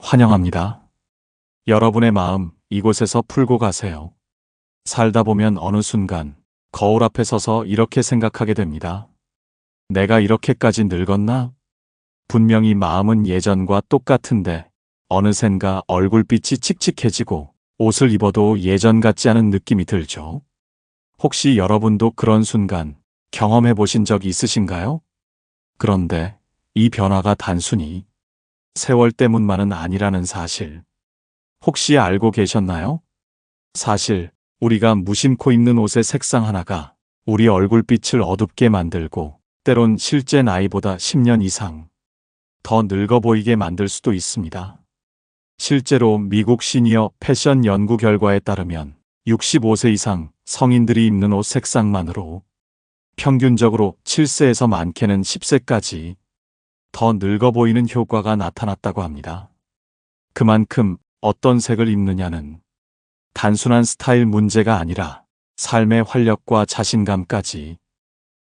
환영합니다. 여러분의 마음 이곳에서 풀고 가세요. 살다 보면 어느 순간 거울 앞에 서서 이렇게 생각하게 됩니다. 내가 이렇게까지 늙었나? 분명히 마음은 예전과 똑같은데 어느샌가 얼굴빛이 칙칙해지고 옷을 입어도 예전 같지 않은 느낌이 들죠. 혹시 여러분도 그런 순간 경험해 보신 적 있으신가요? 그런데 이 변화가 단순히 세월 때문만은 아니라는 사실, 혹시 알고 계셨나요? 사실 우리가 무심코 입는 옷의 색상 하나가 우리 얼굴빛을 어둡게 만들고 때론 실제 나이보다 10년 이상 더 늙어 보이게 만들 수도 있습니다. 실제로 미국 시니어 패션 연구 결과에 따르면 65세 이상 성인들이 입는 옷 색상만으로 평균적으로 7세에서 많게는 10세까지 더 늙어 보이는 효과가 나타났다고 합니다. 그만큼 어떤 색을 입느냐는 단순한 스타일 문제가 아니라 삶의 활력과 자신감까지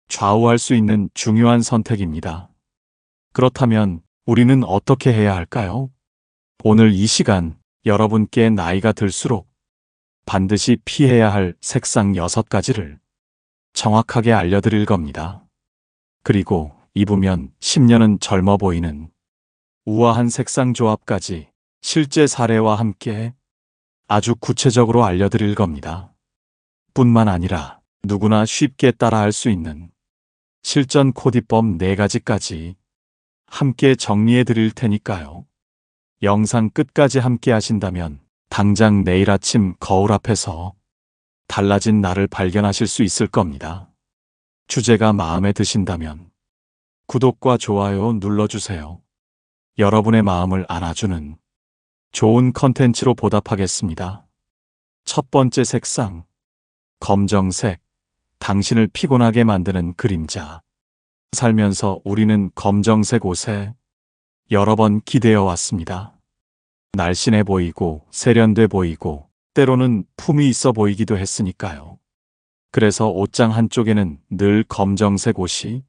좌우할 수 있는 중요한 선택입니다. 그렇다면 우리는 어떻게 해야 할까요? 오늘 이 시간 여러분께 나이가 들수록 반드시 피해야 할 색상 6가지를 정확하게 알려드릴 겁니다. 그리고 입으면 10년은 젊어 보이는 우아한 색상 조합까지 실제 사례와 함께 아주 구체적으로 알려드릴 겁니다. 뿐만 아니라 누구나 쉽게 따라할 수 있는 실전 코디법 4가지까지 함께 정리해 드릴 테니까요. 영상 끝까지 함께 하신다면 당장 내일 아침 거울 앞에서 달라진 나를 발견하실 수 있을 겁니다. 주제가 마음에 드신다면 구독과 좋아요 눌러주세요. 여러분의 마음을 안아주는 좋은 컨텐츠로 보답하겠습니다. 첫 번째 색상, 검정색, 당신을 피곤하게 만드는 그림자. 살면서 우리는 검정색 옷에 여러 번 기대어 왔습니다. 날씬해 보이고 세련돼 보이고 때로는 품이 있어 보이기도 했으니까요. 그래서 옷장 한쪽에는 늘 검정색 옷이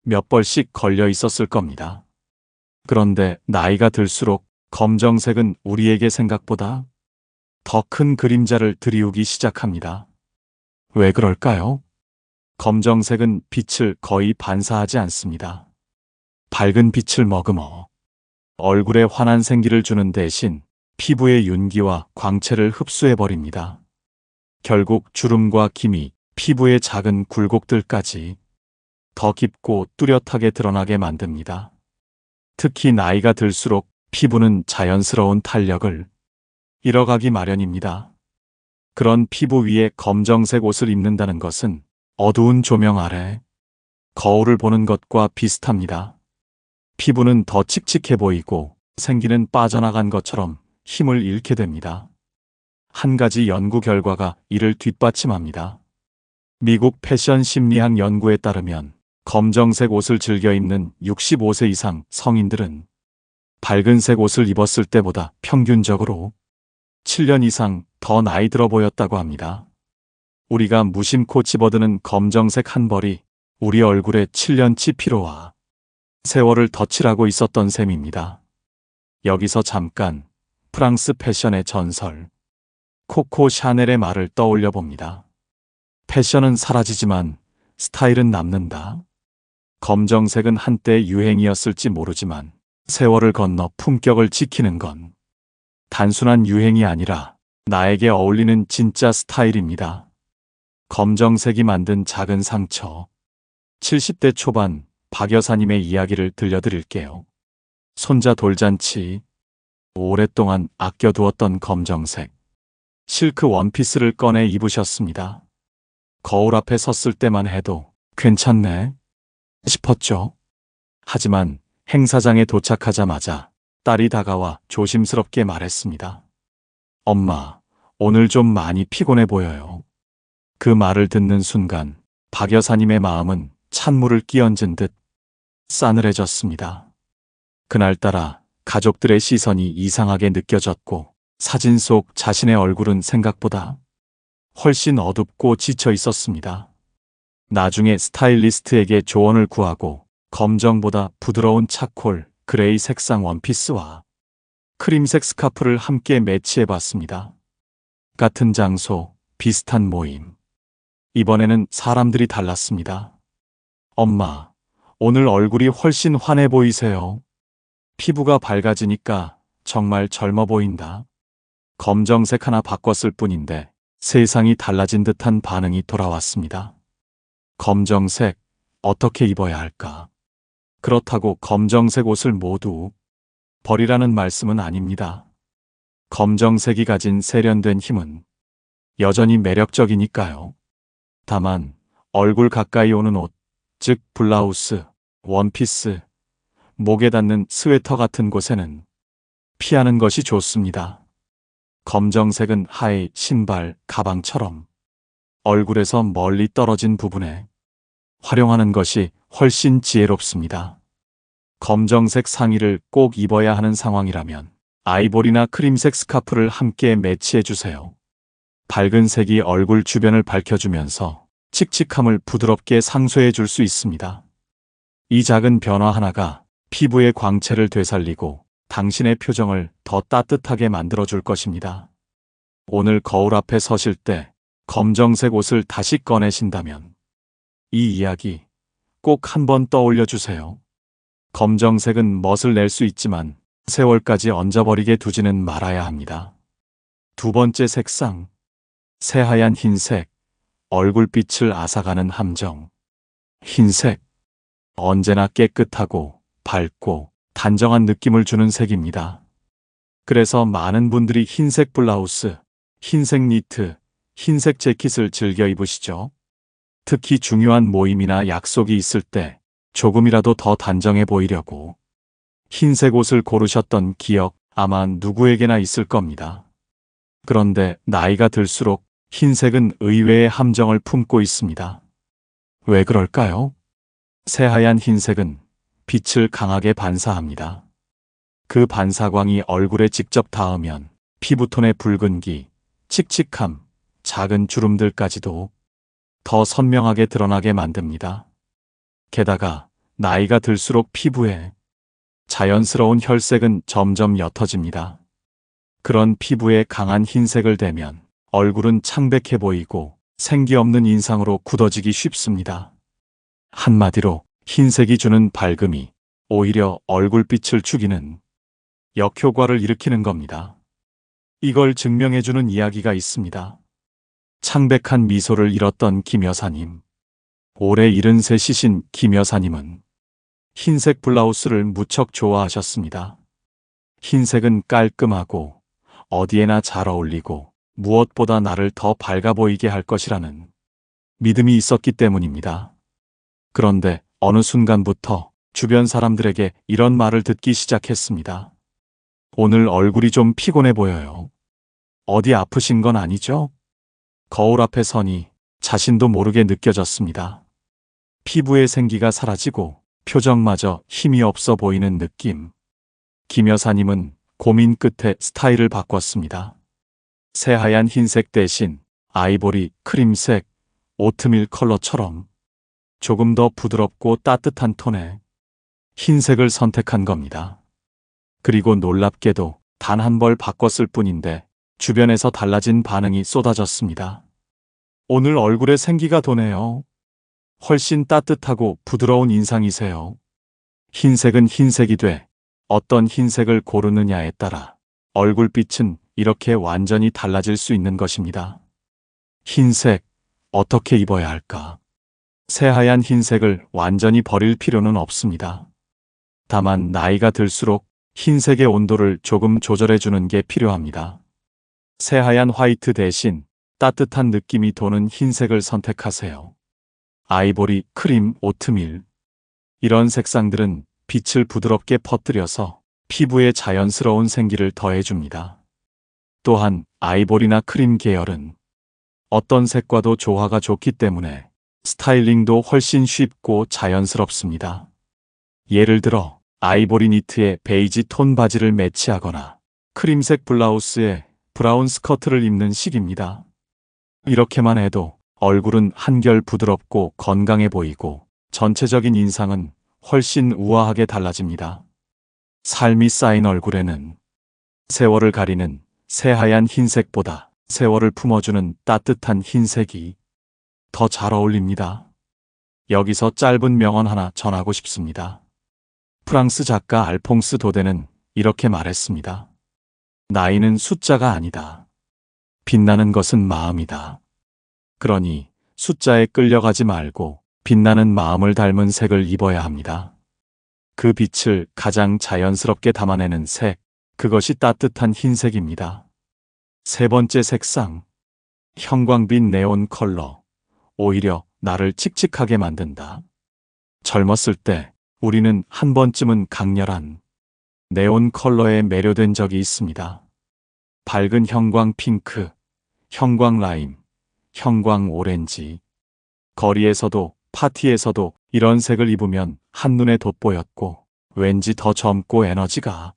몇 벌씩 걸려 있었을 겁니다. 그런데 나이가 들수록 검정색은 우리에게 생각보다 더 큰 그림자를 드리우기 시작합니다. 왜 그럴까요? 검정색은 빛을 거의 반사하지 않습니다. 밝은 빛을 머금어 얼굴에 환한 생기를 주는 대신 피부의 윤기와 광채를 흡수해버립니다. 결국 주름과 기미, 피부의 작은 굴곡들까지 더 깊고 뚜렷하게 드러나게 만듭니다. 특히 나이가 들수록 피부는 자연스러운 탄력을 잃어가기 마련입니다. 그런 피부 위에 검정색 옷을 입는다는 것은 어두운 조명 아래 거울을 보는 것과 비슷합니다. 피부는 더 칙칙해 보이고 생기는 빠져나간 것처럼 힘을 잃게 됩니다. 한 가지 연구 결과가 이를 뒷받침합니다. 미국 패션 심리학 연구에 따르면 검정색 옷을 즐겨 입는 65세 이상 성인들은 밝은색 옷을 입었을 때보다 평균적으로 7년 이상 더 나이 들어 보였다고 합니다. 우리가 무심코 집어드는 검정색 한 벌이 우리 얼굴에 7년치 피로와 세월을 덧칠하고 있었던 셈입니다. 여기서 잠깐 프랑스 패션의 전설 코코 샤넬의 말을 떠올려 봅니다. 패션은 사라지지만 스타일은 남는다. 검정색은 한때 유행이었을지 모르지만 세월을 건너 품격을 지키는 건 단순한 유행이 아니라 나에게 어울리는 진짜 스타일입니다. 검정색이 만든 작은 상처. 70대 초반 박 여사님의 이야기를 들려드릴게요. 손자 돌잔치, 오랫동안 아껴두었던 검정색 실크 원피스를 꺼내 입으셨습니다. 거울 앞에 섰을 때만 해도 괜찮네 싶었죠. 하지만 행사장에 도착하자마자 딸이 다가와 조심스럽게 말했습니다. 엄마, 오늘 좀 많이 피곤해 보여요. 그 말을 듣는 순간 박 여사님의 마음은 찬물을 끼얹은 듯 싸늘해졌습니다. 그날따라 가족들의 시선이 이상하게 느껴졌고 사진 속 자신의 얼굴은 생각보다 훨씬 어둡고 지쳐 있었습니다. 나중에 스타일리스트에게 조언을 구하고 검정보다 부드러운 차콜, 그레이 색상 원피스와 크림색 스카프를 함께 매치해 봤습니다. 같은 장소, 비슷한 모임. 이번에는 사람들이 달랐습니다. 엄마, 오늘 얼굴이 훨씬 환해 보이세요. 피부가 밝아지니까 정말 젊어 보인다. 검정색 하나 바꿨을 뿐인데 세상이 달라진 듯한 반응이 돌아왔습니다. 검정색, 어떻게 입어야 할까? 그렇다고 검정색 옷을 모두 버리라는 말씀은 아닙니다. 검정색이 가진 세련된 힘은 여전히 매력적이니까요. 다만 얼굴 가까이 오는 옷, 즉 블라우스, 원피스, 목에 닿는 스웨터 같은 곳에는 피하는 것이 좋습니다. 검정색은 하의, 신발, 가방처럼 얼굴에서 멀리 떨어진 부분에 활용하는 것이 훨씬 지혜롭습니다. 검정색 상의를 꼭 입어야 하는 상황이라면 아이보리나 크림색 스카프를 함께 매치해 주세요. 밝은 색이 얼굴 주변을 밝혀주면서 칙칙함을 부드럽게 상쇄해 줄 수 있습니다. 이 작은 변화 하나가 피부의 광채를 되살리고 당신의 표정을 더 따뜻하게 만들어 줄 것입니다. 오늘 거울 앞에 서실 때 검정색 옷을 다시 꺼내신다면 이 이야기 꼭 한번 떠올려 주세요. 검정색은 멋을 낼 수 있지만 세월까지 얹어버리게 두지는 말아야 합니다. 두 번째 색상, 새하얀 흰색, 얼굴빛을 앗아가는 함정. 흰색, 언제나 깨끗하고 밝고 단정한 느낌을 주는 색입니다. 그래서 많은 분들이 흰색 블라우스, 흰색 니트, 흰색 재킷을 즐겨 입으시죠. 특히 중요한 모임이나 약속이 있을 때 조금이라도 더 단정해 보이려고 흰색 옷을 고르셨던 기억 아마 누구에게나 있을 겁니다. 그런데 나이가 들수록 흰색은 의외의 함정을 품고 있습니다. 왜 그럴까요? 새하얀 흰색은 빛을 강하게 반사합니다. 그 반사광이 얼굴에 직접 닿으면 피부톤의 붉은기, 칙칙함, 작은 주름들까지도 더 선명하게 드러나게 만듭니다. 게다가 나이가 들수록 피부에 자연스러운 혈색은 점점 옅어집니다. 그런 피부에 강한 흰색을 대면 얼굴은 창백해 보이고 생기 없는 인상으로 굳어지기 쉽습니다. 한마디로 흰색이 주는 밝음이 오히려 얼굴빛을 죽이는 역효과를 일으키는 겁니다. 이걸 증명해주는 이야기가 있습니다. 창백한 미소를 잃었던 김 여사님. 올해 73이신 김 여사님은 흰색 블라우스를 무척 좋아하셨습니다. 흰색은 깔끔하고 어디에나 잘 어울리고 무엇보다 나를 더 밝아 보이게 할 것이라는 믿음이 있었기 때문입니다. 그런데 어느 순간부터 주변 사람들에게 이런 말을 듣기 시작했습니다. 오늘 얼굴이 좀 피곤해 보여요. 어디 아프신 건 아니죠? 거울 앞에 서니 자신도 모르게 느껴졌습니다. 피부의 생기가 사라지고 표정마저 힘이 없어 보이는 느낌. 김 여사님은 고민 끝에 스타일을 바꿨습니다. 새하얀 흰색 대신 아이보리, 크림색, 오트밀 컬러처럼 조금 더 부드럽고 따뜻한 톤의 흰색을 선택한 겁니다. 그리고 놀랍게도 단 한 벌 바꿨을 뿐인데 주변에서 달라진 반응이 쏟아졌습니다. 오늘 얼굴에 생기가 도네요. 훨씬 따뜻하고 부드러운 인상이세요. 흰색은 흰색이 돼 어떤 흰색을 고르느냐에 따라 얼굴빛은 이렇게 완전히 달라질 수 있는 것입니다. 흰색, 어떻게 입어야 할까? 새하얀 흰색을 완전히 버릴 필요는 없습니다. 다만 나이가 들수록 흰색의 온도를 조금 조절해주는 게 필요합니다. 새하얀 화이트 대신 따뜻한 느낌이 도는 흰색을 선택하세요. 아이보리, 크림, 오트밀. 이런 색상들은 빛을 부드럽게 퍼뜨려서 피부에 자연스러운 생기를 더해줍니다. 또한 아이보리나 크림 계열은 어떤 색과도 조화가 좋기 때문에 스타일링도 훨씬 쉽고 자연스럽습니다. 예를 들어 아이보리 니트에 베이지 톤 바지를 매치하거나 크림색 블라우스에 브라운 스커트를 입는 식입니다. 이렇게만 해도 얼굴은 한결 부드럽고 건강해 보이고 전체적인 인상은 훨씬 우아하게 달라집니다. 삶이 쌓인 얼굴에는 세월을 가리는 새하얀 흰색보다 세월을 품어주는 따뜻한 흰색이 더 잘 어울립니다. 여기서 짧은 명언 하나 전하고 싶습니다. 프랑스 작가 알퐁스 도데는 이렇게 말했습니다. 나이는 숫자가 아니다. 빛나는 것은 마음이다. 그러니 숫자에 끌려가지 말고 빛나는 마음을 닮은 색을 입어야 합니다. 그 빛을 가장 자연스럽게 담아내는 색, 그것이 따뜻한 흰색입니다. 세 번째 색상, 형광빛 네온 컬러. 오히려 나를 칙칙하게 만든다. 젊었을 때 우리는 한 번쯤은 강렬한 네온 컬러에 매료된 적이 있습니다. 밝은 형광 핑크, 형광 라임, 형광 오렌지. 거리에서도 파티에서도 이런 색을 입으면 한눈에 돋보였고 왠지 더 젊고 에너지가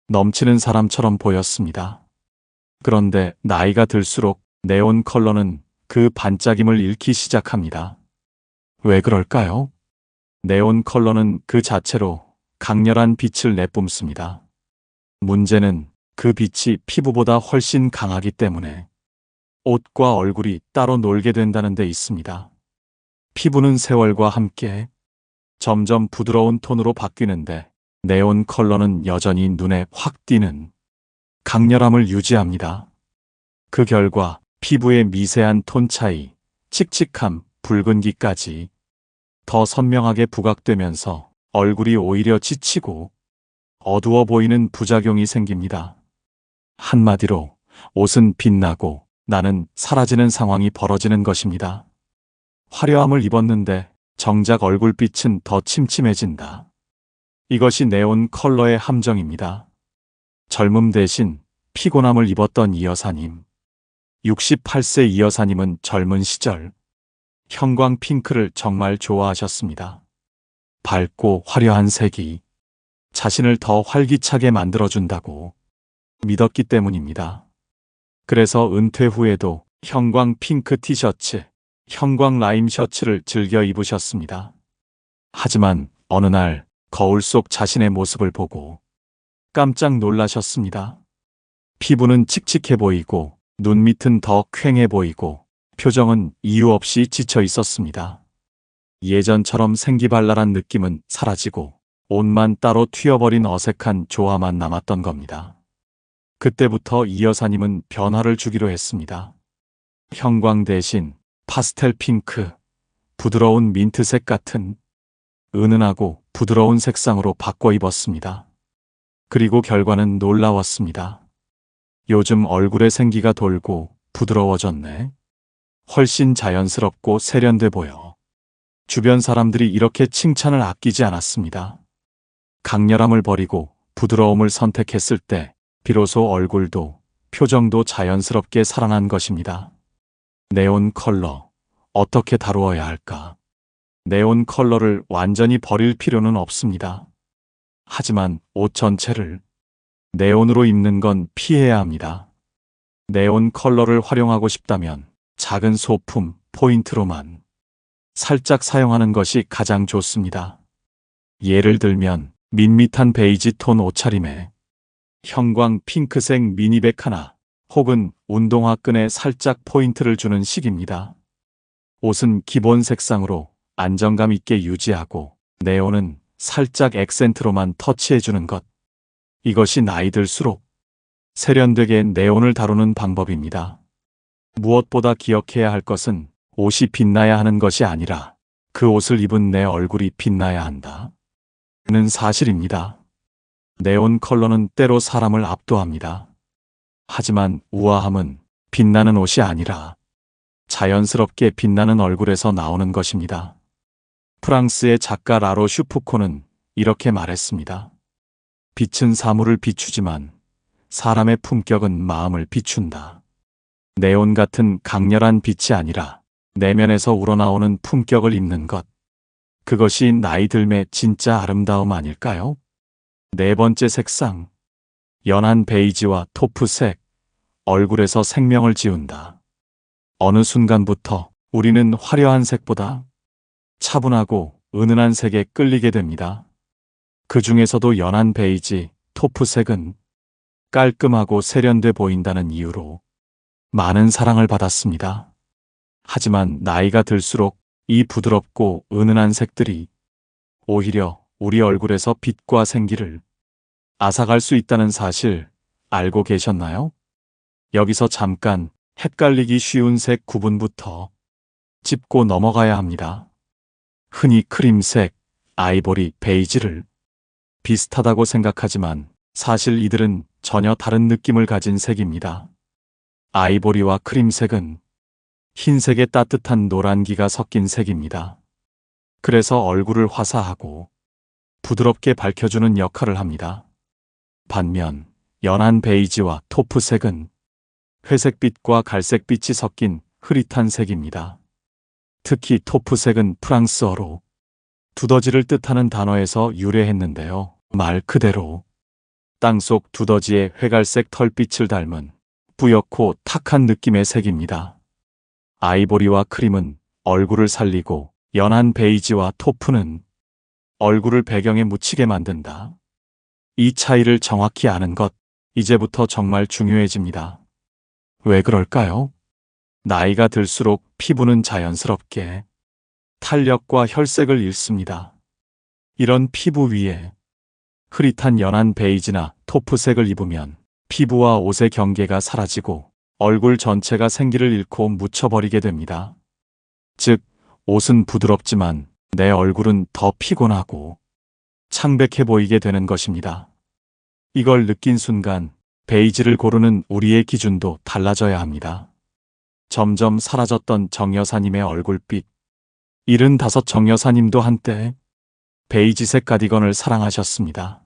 넘치는 사람처럼 보였습니다. 그런데 나이가 들수록 네온 컬러는 그 반짝임을 잃기 시작합니다. 왜 그럴까요? 네온 컬러는 그 자체로 강렬한 빛을 내뿜습니다. 문제는 그 빛이 피부보다 훨씬 강하기 때문에 옷과 얼굴이 따로 놀게 된다는 데 있습니다. 피부는 세월과 함께 점점 부드러운 톤으로 바뀌는데 네온 컬러는 여전히 눈에 확 띄는 강렬함을 유지합니다. 그 결과 피부의 미세한 톤 차이, 칙칙함, 붉은기까지 더 선명하게 부각되면서 얼굴이 오히려 지치고 어두워 보이는 부작용이 생깁니다. 한마디로 옷은 빛나고 나는 사라지는 상황이 벌어지는 것입니다. 화려함을 입었는데 정작 얼굴빛은 더 침침해진다. 이것이 네온 컬러의 함정입니다. 젊음 대신 피곤함을 입었던 이 여사님. 68세 이 여사님은 젊은 시절 형광 핑크를 정말 좋아하셨습니다. 밝고 화려한 색이 자신을 더 활기차게 만들어준다고 믿었기 때문입니다. 그래서 은퇴 후에도 형광 핑크 티셔츠, 형광 라임 셔츠를 즐겨 입으셨습니다. 하지만 어느 날 거울 속 자신의 모습을 보고 깜짝 놀라셨습니다. 피부는 칙칙해 보이고 눈 밑은 더 퀭해 보이고 표정은 이유 없이 지쳐 있었습니다. 예전처럼 생기발랄한 느낌은 사라지고 옷만 따로 튀어버린 어색한 조화만 남았던 겁니다. 그때부터 이 여사님은 변화를 주기로 했습니다. 형광 대신 파스텔 핑크, 부드러운 민트색 같은 은은하고 부드러운 색상으로 바꿔 입었습니다. 그리고 결과는 놀라웠습니다. 요즘 얼굴에 생기가 돌고 부드러워졌네. 훨씬 자연스럽고 세련돼 보여. 주변 사람들이 이렇게 칭찬을 아끼지 않았습니다. 강렬함을 버리고 부드러움을 선택했을 때 비로소 얼굴도 표정도 자연스럽게 살아난 것입니다. 네온 컬러, 어떻게 다루어야 할까? 네온 컬러를 완전히 버릴 필요는 없습니다. 하지만 옷 전체를 네온으로 입는 건 피해야 합니다. 네온 컬러를 활용하고 싶다면 작은 소품, 포인트로만 살짝 사용하는 것이 가장 좋습니다. 예를 들면 밋밋한 베이지 톤 옷차림에 형광 핑크색 미니백 하나 혹은 운동화 끈에 살짝 포인트를 주는 식입니다. 옷은 기본 색상으로 안정감 있게 유지하고 네온은 살짝 액센트로만 터치해주는 것. 이것이 나이 들수록 세련되게 네온을 다루는 방법입니다. 무엇보다 기억해야 할 것은 옷이 빛나야 하는 것이 아니라 그 옷을 입은 내 얼굴이 빛나야 한다. 는 사실입니다. 네온 컬러는 때로 사람을 압도합니다. 하지만 우아함은 빛나는 옷이 아니라 자연스럽게 빛나는 얼굴에서 나오는 것입니다. 프랑스의 작가 라로슈푸코는 이렇게 말했습니다. 빛은 사물을 비추지만 사람의 품격은 마음을 비춘다. 네온 같은 강렬한 빛이 아니라 내면에서 우러나오는 품격을 입는 것. 그것이 나이 들매 진짜 아름다움 아닐까요? 네 번째 색상. 연한 베이지와 토프색. 얼굴에서 생명을 지운다. 어느 순간부터 우리는 화려한 색보다 차분하고 은은한 색에 끌리게 됩니다. 그 중에서도 연한 베이지, 토프색은 깔끔하고 세련돼 보인다는 이유로 많은 사랑을 받았습니다. 하지만 나이가 들수록 이 부드럽고 은은한 색들이 오히려 우리 얼굴에서 빛과 생기를 앗아갈 수 있다는 사실 알고 계셨나요? 여기서 잠깐 헷갈리기 쉬운 색 구분부터 짚고 넘어가야 합니다. 흔히 크림색, 아이보리, 베이지를 비슷하다고 생각하지만 사실 이들은 전혀 다른 느낌을 가진 색입니다. 아이보리와 크림색은 흰색의 따뜻한 노란기가 섞인 색입니다. 그래서 얼굴을 화사하고 부드럽게 밝혀주는 역할을 합니다. 반면 연한 베이지와 토프색은 회색빛과 갈색빛이 섞인 흐릿한 색입니다. 특히 토프색은 프랑스어로 두더지를 뜻하는 단어에서 유래했는데요. 말 그대로 땅속 두더지의 회갈색 털빛을 닮은 뿌옇고 탁한 느낌의 색입니다. 아이보리와 크림은 얼굴을 살리고 연한 베이지와 토프는 얼굴을 배경에 묻히게 만든다. 이 차이를 정확히 아는 것, 이제부터 정말 중요해집니다. 왜 그럴까요? 나이가 들수록 피부는 자연스럽게 탄력과 혈색을 잃습니다. 이런 피부 위에 흐릿한 연한 베이지나 토프색을 입으면 피부와 옷의 경계가 사라지고 얼굴 전체가 생기를 잃고 묻혀버리게 됩니다. 즉, 옷은 부드럽지만 내 얼굴은 더 피곤하고 창백해 보이게 되는 것입니다. 이걸 느낀 순간 베이지를 고르는 우리의 기준도 달라져야 합니다. 점점 사라졌던 정 여사님의 얼굴빛. 75 정 여사님도 한때 베이지색 가디건을 사랑하셨습니다.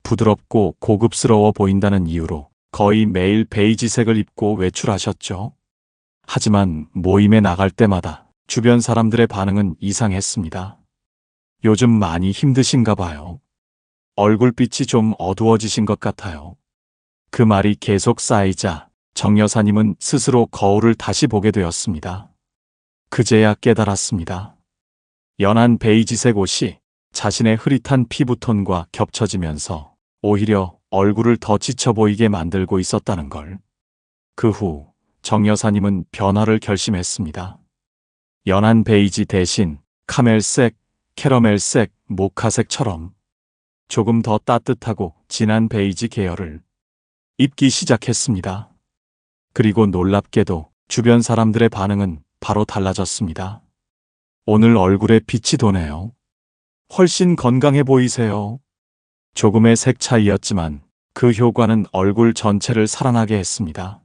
부드럽고 고급스러워 보인다는 이유로 거의 매일 베이지색을 입고 외출하셨죠. 하지만 모임에 나갈 때마다 주변 사람들의 반응은 이상했습니다. 요즘 많이 힘드신가 봐요. 얼굴빛이 좀 어두워지신 것 같아요. 그 말이 계속 쌓이자 정 여사님은 스스로 거울을 다시 보게 되었습니다. 그제야 깨달았습니다. 연한 베이지색 옷이 자신의 흐릿한 피부톤과 겹쳐지면서 오히려 얼굴을 더 지쳐 보이게 만들고 있었다는 걸. 그 후 정 여사님은 변화를 결심했습니다. 연한 베이지 대신 카멜색, 캐러멜색, 모카색처럼 조금 더 따뜻하고 진한 베이지 계열을 입기 시작했습니다. 그리고 놀랍게도 주변 사람들의 반응은 바로 달라졌습니다. 오늘 얼굴에 빛이 도네요. 훨씬 건강해 보이세요. 조금의 색 차이였지만 그 효과는 얼굴 전체를 살아나게 했습니다.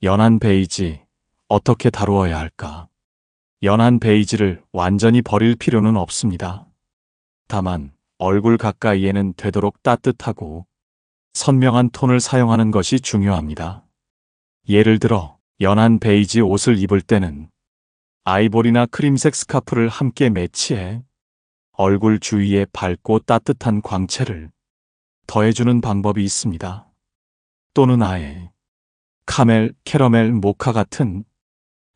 연한 베이지, 어떻게 다루어야 할까? 연한 베이지를 완전히 버릴 필요는 없습니다. 다만 얼굴 가까이에는 되도록 따뜻하고 선명한 톤을 사용하는 것이 중요합니다. 예를 들어 연한 베이지 옷을 입을 때는 아이보리나 크림색 스카프를 함께 매치해 얼굴 주위에 밝고 따뜻한 광채를 더해주는 방법이 있습니다. 또는 아예 카멜, 캐러멜, 모카 같은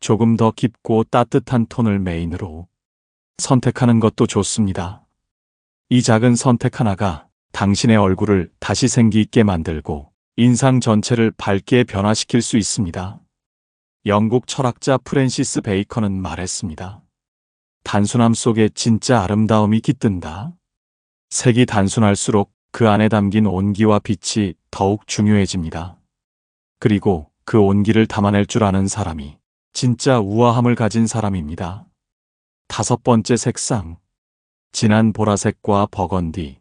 조금 더 깊고 따뜻한 톤을 메인으로 선택하는 것도 좋습니다. 이 작은 선택 하나가 당신의 얼굴을 다시 생기 있게 만들고 인상 전체를 밝게 변화시킬 수 있습니다. 영국 철학자 프랜시스 베이컨은 말했습니다. 단순함 속에 진짜 아름다움이 깃든다. 색이 단순할수록 그 안에 담긴 온기와 빛이 더욱 중요해집니다. 그리고 그 온기를 담아낼 줄 아는 사람이 진짜 우아함을 가진 사람입니다. 5번째 색상. 진한 보라색과 버건디,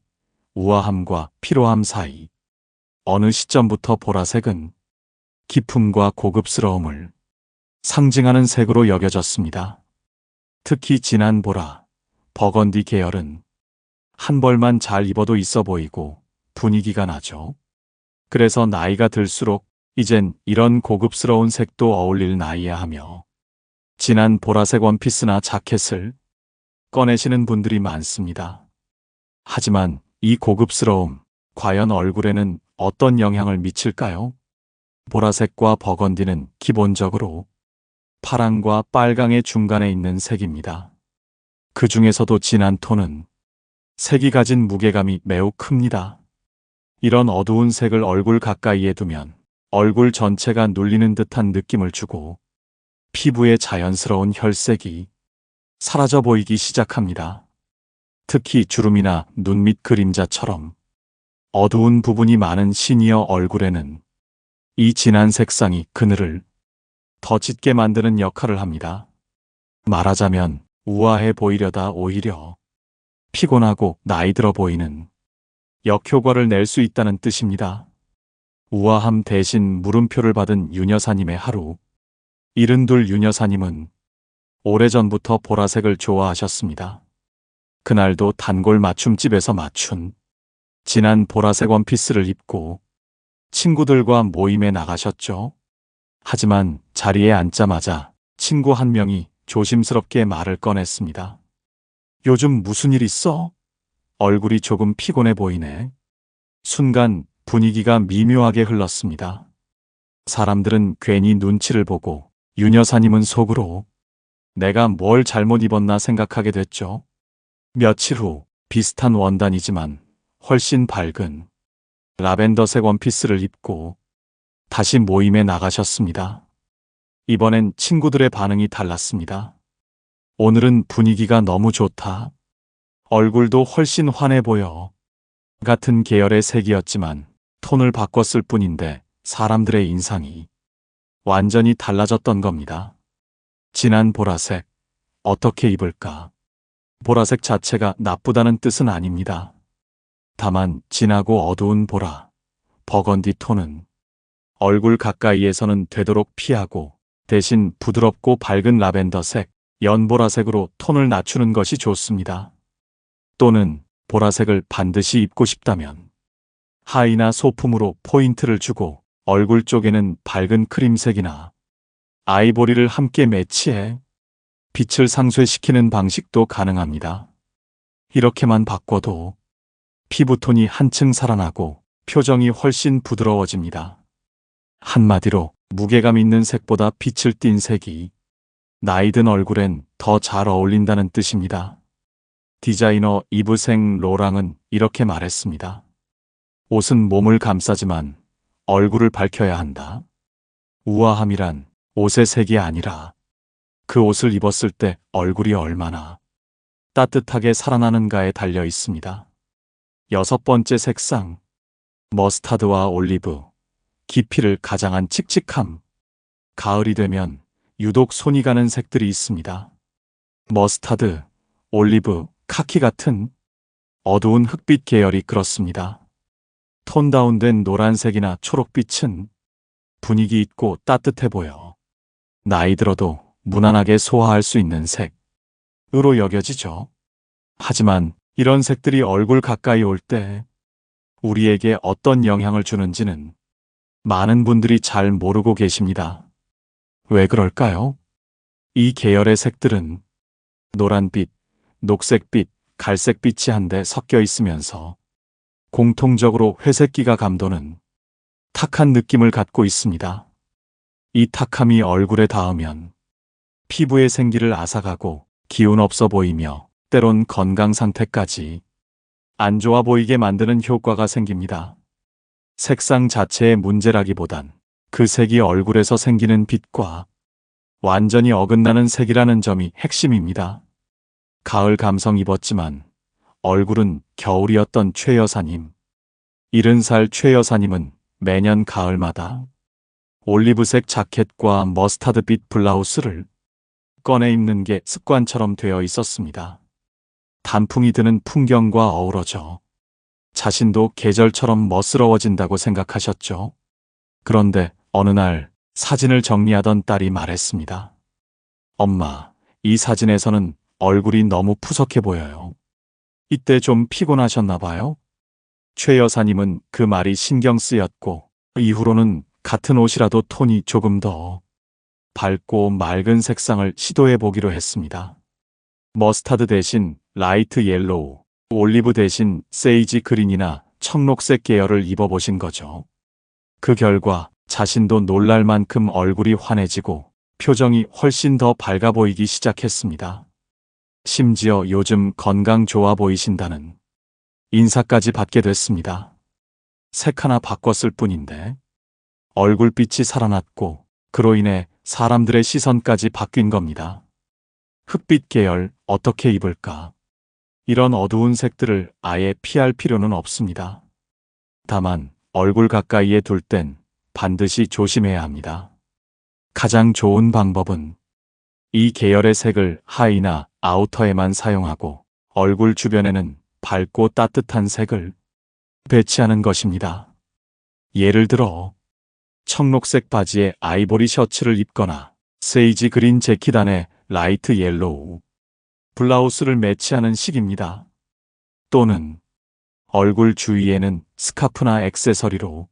우아함과 피로함 사이. 어느 시점부터 보라색은 기품과 고급스러움을 상징하는 색으로 여겨졌습니다. 특히 진한 보라, 버건디 계열은 한 벌만 잘 입어도 있어 보이고 분위기가 나죠. 그래서 나이가 들수록 이젠 이런 고급스러운 색도 어울릴 나이야 하며 진한 보라색 원피스나 자켓을 꺼내시는 분들이 많습니다. 하지만 이 고급스러움, 과연 얼굴에는 어떤 영향을 미칠까요? 보라색과 버건디는 기본적으로 파랑과 빨강의 중간에 있는 색입니다. 그 중에서도 진한 톤은 색이 가진 무게감이 매우 큽니다. 이런 어두운 색을 얼굴 가까이에 두면 얼굴 전체가 눌리는 듯한 느낌을 주고 피부의 자연스러운 혈색이 사라져 보이기 시작합니다. 특히 주름이나 눈 밑 그림자처럼 어두운 부분이 많은 시니어 얼굴에는 이 진한 색상이 그늘을 더 짙게 만드는 역할을 합니다. 말하자면 우아해 보이려다 오히려 피곤하고 나이 들어 보이는 역효과를 낼 수 있다는 뜻입니다. 우아함 대신 물음표를 받은 윤여사님의 하루. 72 윤여사님은 오래전부터 보라색을 좋아하셨습니다. 그날도 단골 맞춤집에서 맞춘 진한 보라색 원피스를 입고 친구들과 모임에 나가셨죠. 하지만 자리에 앉자마자 친구 한 명이 조심스럽게 말을 꺼냈습니다. 요즘 무슨 일 있어? 얼굴이 조금 피곤해 보이네. 순간 분위기가 미묘하게 흘렀습니다. 사람들은 괜히 눈치를 보고 윤 여사님은 속으로 내가 뭘 잘못 입었나 생각하게 됐죠. 며칠 후 비슷한 원단이지만 훨씬 밝은 라벤더색 원피스를 입고 다시 모임에 나가셨습니다. 이번엔 친구들의 반응이 달랐습니다. 오늘은 분위기가 너무 좋다. 얼굴도 훨씬 환해 보여. 같은 계열의 색이었지만 톤을 바꿨을 뿐인데 사람들의 인상이 완전히 달라졌던 겁니다. 진한 보라색, 어떻게 입을까? 보라색 자체가 나쁘다는 뜻은 아닙니다. 다만 진하고 어두운 보라, 버건디 톤은 얼굴 가까이에서는 되도록 피하고 대신 부드럽고 밝은 라벤더색, 연보라색으로 톤을 낮추는 것이 좋습니다. 또는 보라색을 반드시 입고 싶다면 하의나 소품으로 포인트를 주고 얼굴 쪽에는 밝은 크림색이나 아이보리를 함께 매치해 빛을 상쇄시키는 방식도 가능합니다. 이렇게만 바꿔도 피부톤이 한층 살아나고 표정이 훨씬 부드러워집니다. 한마디로 무게감 있는 색보다 빛을 띤 색이 나이든 얼굴엔 더 잘 어울린다는 뜻입니다. 디자이너 이브생 로랑은 이렇게 말했습니다. 옷은 몸을 감싸지만 얼굴을 밝혀야 한다. 우아함이란 옷의 색이 아니라 그 옷을 입었을 때 얼굴이 얼마나 따뜻하게 살아나는가에 달려 있습니다. 6번째 색상, 머스타드와 올리브, 깊이를 가장한 칙칙함. 가을이 되면 유독 손이 가는 색들이 있습니다. 머스타드, 올리브, 카키 같은 어두운 흑빛 계열이 그렇습니다. 톤 다운된 노란색이나 초록빛은 분위기 있고 따뜻해 보여 나이 들어도 무난하게 소화할 수 있는 색으로 여겨지죠. 하지만 이런 색들이 얼굴 가까이 올 때 우리에게 어떤 영향을 주는지는 많은 분들이 잘 모르고 계십니다. 왜 그럴까요? 이 계열의 색들은 노란빛, 녹색빛, 갈색빛이 한데 섞여 있으면서 공통적으로 회색기가 감도는 탁한 느낌을 갖고 있습니다. 이 탁함이 얼굴에 닿으면 피부의 생기를 앗아가고 기운 없어 보이며 때론 건강 상태까지 안 좋아 보이게 만드는 효과가 생깁니다. 색상 자체의 문제라기보단 그 색이 얼굴에서 생기는 빛과 완전히 어긋나는 색이라는 점이 핵심입니다. 가을 감성 입었지만 얼굴은 겨울이었던 최 여사님. 70살 최 여사님은 매년 가을마다 올리브색 자켓과 머스타드빛 블라우스를 꺼내 입는 게 습관처럼 되어 있었습니다. 단풍이 드는 풍경과 어우러져 자신도 계절처럼 멋스러워진다고 생각하셨죠. 그런데 어느 날 사진을 정리하던 딸이 말했습니다. 엄마, 이 사진에서는 얼굴이 너무 푸석해 보여요. 이때 좀 피곤하셨나 봐요? 최 여사님은 그 말이 신경 쓰였고 이후로는 같은 옷이라도 톤이 조금 더 밝고 맑은 색상을 시도해 보기로 했습니다. 머스타드 대신 라이트 옐로우, 올리브 대신 세이지 그린이나 청록색 계열을 입어보신 거죠. 그 결과 자신도 놀랄 만큼 얼굴이 환해지고 표정이 훨씬 더 밝아 보이기 시작했습니다. 심지어 요즘 건강 좋아 보이신다는 인사까지 받게 됐습니다. 색 하나 바꿨을 뿐인데 얼굴빛이 살아났고 그로 인해 사람들의 시선까지 바뀐 겁니다. 흑빛 계열 어떻게 입을까? 이런 어두운 색들을 아예 피할 필요는 없습니다. 다만 얼굴 가까이에 둘 땐 반드시 조심해야 합니다. 가장 좋은 방법은 이 계열의 색을 하의나 아우터에만 사용하고 얼굴 주변에는 밝고 따뜻한 색을 배치하는 것입니다. 예를 들어 청록색 바지에 아이보리 셔츠를 입거나 세이지 그린 재킷 안에 라이트 옐로우 블라우스를 매치하는 식입니다. 또는 얼굴 주위에는 스카프나 액세서리로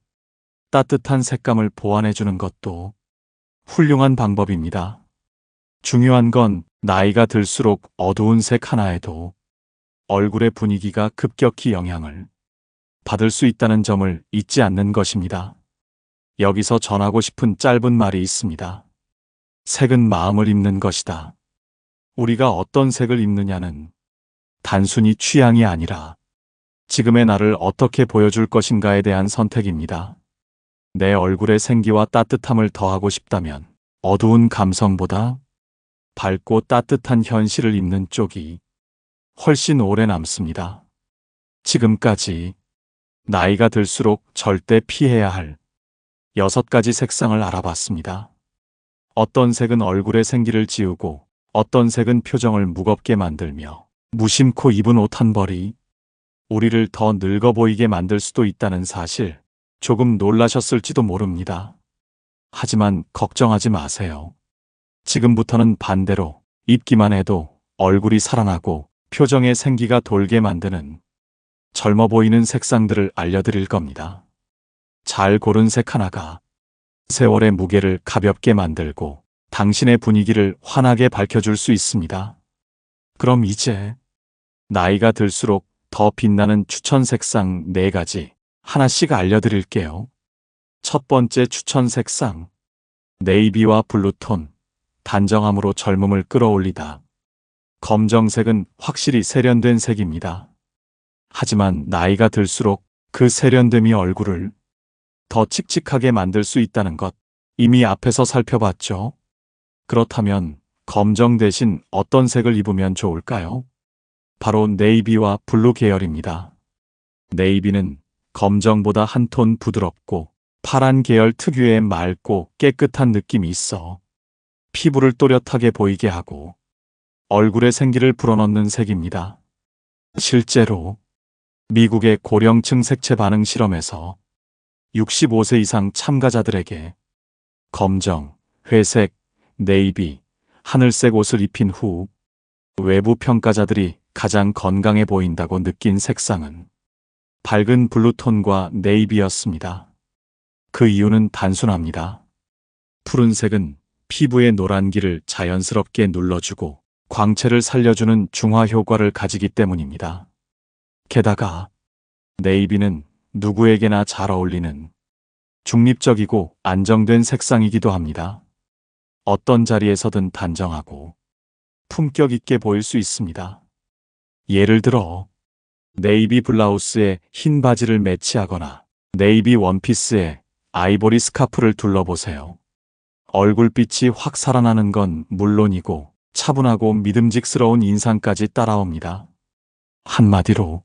따뜻한 색감을 보완해주는 것도 훌륭한 방법입니다. 중요한 건 나이가 들수록 어두운 색 하나에도 얼굴의 분위기가 급격히 영향을 받을 수 있다는 점을 잊지 않는 것입니다. 여기서 전하고 싶은 짧은 말이 있습니다. 색은 마음을 입는 것이다. 우리가 어떤 색을 입느냐는 단순히 취향이 아니라 지금의 나를 어떻게 보여줄 것인가에 대한 선택입니다. 내 얼굴의 생기와 따뜻함을 더하고 싶다면 어두운 감성보다 밝고 따뜻한 현실을 입는 쪽이 훨씬 오래 남습니다. 지금까지 나이가 들수록 절대 피해야 할 6가지 색상을 알아봤습니다. 어떤 색은 얼굴의 생기를 지우고 어떤 색은 표정을 무겁게 만들며 무심코 입은 옷 한 벌이 우리를 더 늙어 보이게 만들 수도 있다는 사실 조금 놀라셨을지도 모릅니다. 하지만 걱정하지 마세요. 지금부터는 반대로 입기만 해도 얼굴이 살아나고 표정에 생기가 돌게 만드는 젊어 보이는 색상들을 알려드릴 겁니다. 잘 고른 색 하나가 세월의 무게를 가볍게 만들고 당신의 분위기를 환하게 밝혀줄 수 있습니다. 그럼 이제 나이가 들수록 더 빛나는 추천 색상 4가지 하나씩 알려드릴게요. 첫 번째 추천 색상, 네이비와 블루톤, 단정함으로 젊음을 끌어올리다. 검정색은 확실히 세련된 색입니다. 하지만 나이가 들수록 그 세련됨이 얼굴을 더 칙칙하게 만들 수 있다는 것 이미 앞에서 살펴봤죠? 그렇다면 검정 대신 어떤 색을 입으면 좋을까요? 바로 네이비와 블루 계열입니다. 네이비는 검정보다 한 톤 부드럽고 파란 계열 특유의 맑고 깨끗한 느낌이 있어 피부를 또렷하게 보이게 하고 얼굴의 생기를 불어넣는 색입니다. 실제로 미국의 고령층 색채 반응 실험에서 65세 이상 참가자들에게 검정, 회색, 네이비, 하늘색 옷을 입힌 후 외부 평가자들이 가장 건강해 보인다고 느낀 색상은 밝은 블루톤과 네이비였습니다. 그 이유는 단순합니다. 푸른색은 피부의 노란기를 자연스럽게 눌러주고 광채를 살려주는 중화 효과를 가지기 때문입니다. 게다가 네이비는 누구에게나 잘 어울리는 중립적이고 안정된 색상이기도 합니다. 어떤 자리에서든 단정하고 품격 있게 보일 수 있습니다. 예를 들어 네이비 블라우스에 흰 바지를 매치하거나 네이비 원피스에 아이보리 스카프를 둘러보세요. 얼굴빛이 확 살아나는 건 물론이고 차분하고 믿음직스러운 인상까지 따라옵니다. 한마디로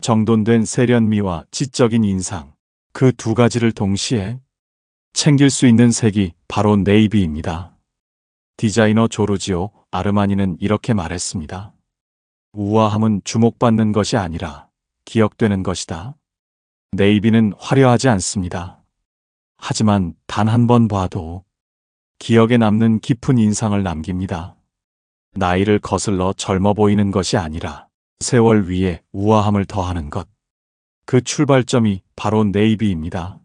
정돈된 세련미와 지적인 인상, 그 2가지를 동시에 챙길 수 있는 색이 바로 네이비입니다. 디자이너 조르지오 아르마니는 이렇게 말했습니다. 우아함은 주목받는 것이 아니라 기억되는 것이다. 네이비는 화려하지 않습니다. 하지만 단 한 번 봐도 기억에 남는 깊은 인상을 남깁니다. 나이를 거슬러 젊어 보이는 것이 아니라 세월 위에 우아함을 더하는 것. 그 출발점이 바로 네이비입니다.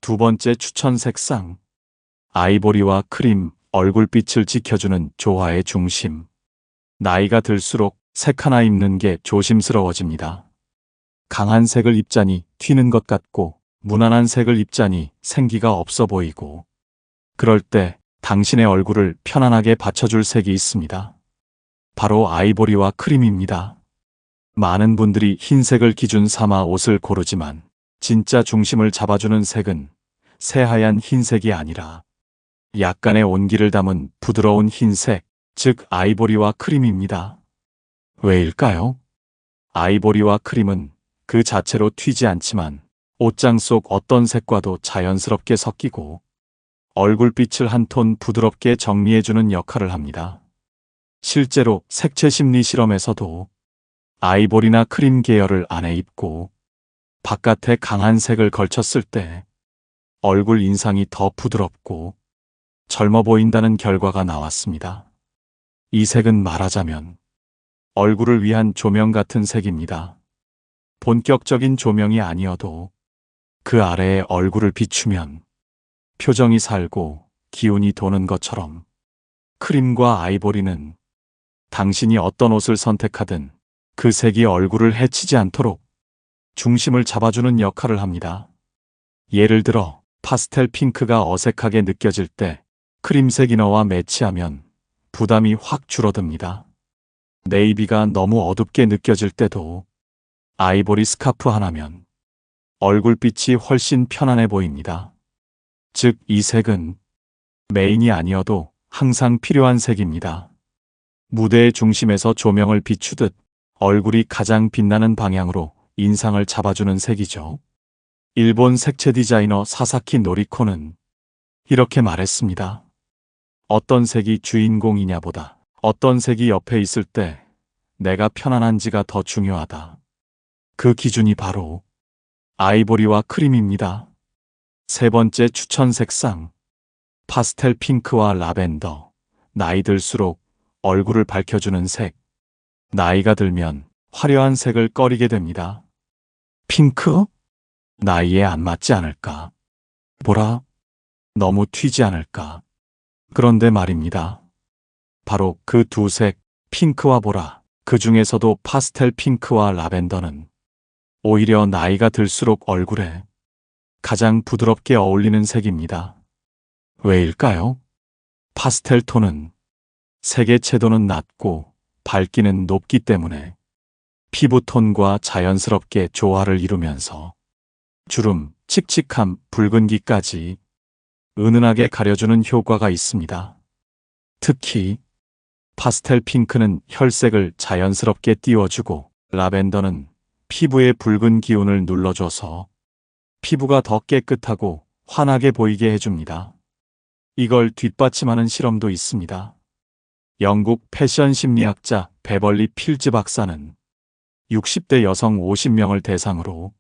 두 번째 추천 색상, 아이보리와 크림, 얼굴빛을 지켜주는 조화의 중심. 나이가 들수록 색 하나 입는 게 조심스러워집니다. 강한 색을 입자니 튀는 것 같고 무난한 색을 입자니 생기가 없어 보이고 그럴 때 당신의 얼굴을 편안하게 받쳐줄 색이 있습니다. 바로 아이보리와 크림입니다. 많은 분들이 흰색을 기준 삼아 옷을 고르지만 진짜 중심을 잡아주는 색은 새하얀 흰색이 아니라 약간의 온기를 담은 부드러운 흰색, 즉 아이보리와 크림입니다. 왜일까요? 아이보리와 크림은 그 자체로 튀지 않지만 옷장 속 어떤 색과도 자연스럽게 섞이고 얼굴빛을 한 톤 부드럽게 정리해주는 역할을 합니다. 실제로 색채 심리 실험에서도 아이보리나 크림 계열을 안에 입고 바깥에 강한 색을 걸쳤을 때 얼굴 인상이 더 부드럽고 젊어 보인다는 결과가 나왔습니다. 이 색은 말하자면 얼굴을 위한 조명 같은 색입니다. 본격적인 조명이 아니어도 그 아래에 얼굴을 비추면 표정이 살고 기운이 도는 것처럼 크림과 아이보리는 당신이 어떤 옷을 선택하든 그 색이 얼굴을 해치지 않도록 중심을 잡아주는 역할을 합니다. 예를 들어 파스텔 핑크가 어색하게 느껴질 때 크림색 이너와 매치하면 부담이 확 줄어듭니다. 네이비가 너무 어둡게 느껴질 때도 아이보리 스카프 하나면 얼굴빛이 훨씬 편안해 보입니다. 즉, 이 색은 메인이 아니어도 항상 필요한 색입니다. 무대의 중심에서 조명을 비추듯 얼굴이 가장 빛나는 방향으로 인상을 잡아주는 색이죠. 일본 색채 디자이너 사사키 노리코는 이렇게 말했습니다. 어떤 색이 주인공이냐보다 어떤 색이 옆에 있을 때 내가 편안한지가 더 중요하다. 그 기준이 바로 아이보리와 크림입니다. 세 번째 추천 색상, 파스텔 핑크와 라벤더. 나이 들수록 얼굴을 밝혀주는 색. 나이가 들면 화려한 색을 꺼리게 됩니다. 핑크? 나이에 안 맞지 않을까? 보라? 너무 튀지 않을까? 그런데 말입니다. 바로 그 두 색, 핑크와 보라, 그 중에서도 파스텔 핑크와 라벤더는 오히려 나이가 들수록 얼굴에 가장 부드럽게 어울리는 색입니다. 왜일까요? 파스텔 톤은 색의 채도는 낮고 밝기는 높기 때문에 피부톤과 자연스럽게 조화를 이루면서 주름, 칙칙함, 붉은기까지 은은하게 가려주는 효과가 있습니다. 특히 파스텔 핑크는 혈색을 자연스럽게 띄워주고 라벤더는 피부의 붉은 기운을 눌러줘서 피부가 더 깨끗하고 환하게 보이게 해줍니다. 이걸 뒷받침하는 실험도 있습니다. 영국 패션 심리학자 베벌리 필즈 박사는 60대 여성 50명을 대상으로